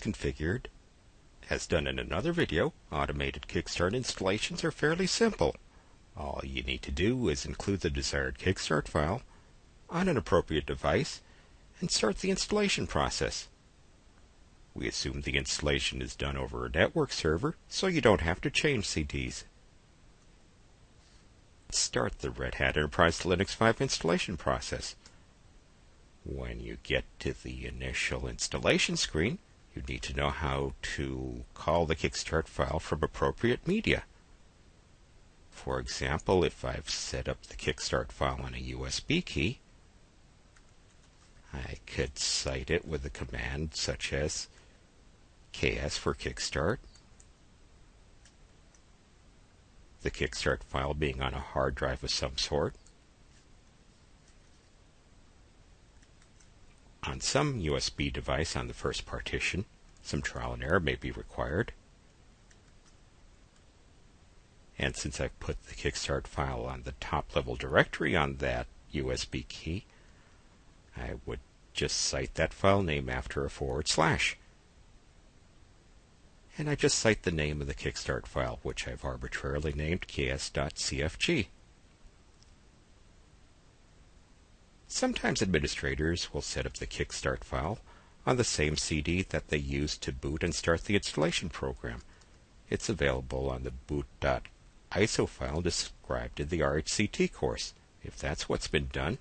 configured, as done in another video, automated Kickstart installations are fairly simple. All you need to do is include the desired Kickstart file on an appropriate device and start the installation process. We assume the installation is done over a network server, so you don't have to change CDs. Let's start the Red Hat Enterprise Linux 5 installation process. When you get to the initial installation screen, you need to know how to call the Kickstart file from appropriate media. For example, if I've set up the Kickstart file on a USB key, I could cite it with a command such as ks for Kickstart, the Kickstart file being on a hard drive of some sort. On some USB device on the first partition, some trial and error may be required. And since I've put the Kickstart file on the top level directory on that USB key, I would just cite that file name after a /. And I just cite the name of the Kickstart file, which I've arbitrarily named ks.cfg. Sometimes administrators will set up the Kickstart file on the same CD that they use to boot and start the installation program. It's available on the boot.iso file described in the RHCT course. If that's what's been done,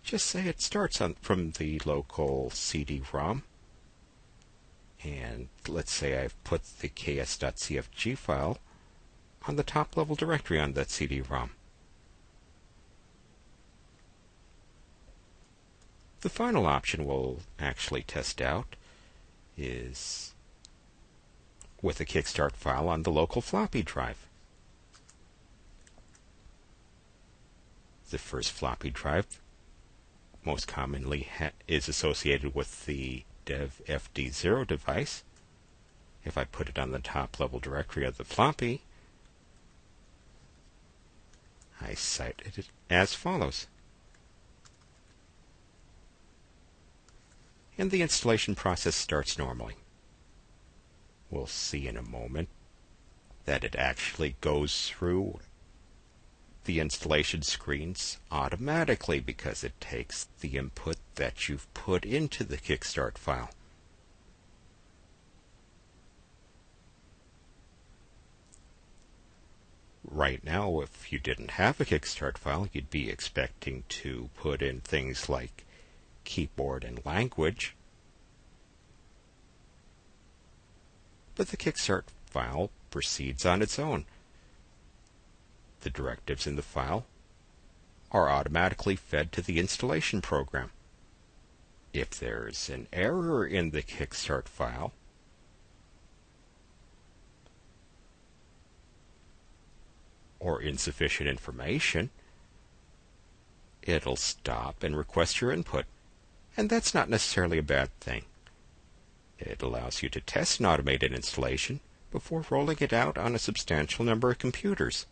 just say it starts from the local CD-ROM. And let's say I've put the ks.cfg file on the top level directory on that CD-ROM. The final option we'll actually test out is with a Kickstart file on the local floppy drive. The first floppy drive most commonly is associated with the dev fd0 device. If I put it on the top level directory of the floppy, I cite it as follows. And the installation process starts normally. We'll see in a moment that it actually goes through the installation screens automatically because it takes the input that you've put into the Kickstart file. Right now, if you didn't have a Kickstart file, you'd be expecting to put in things like keyboard and language. But the Kickstart file proceeds on its own. The directives in the file are automatically fed to the installation program. If there's an error in the Kickstart file, or insufficient information, it'll stop and request your input. And that's not necessarily a bad thing. It allows you to test an automated installation before rolling it out on a substantial number of computers.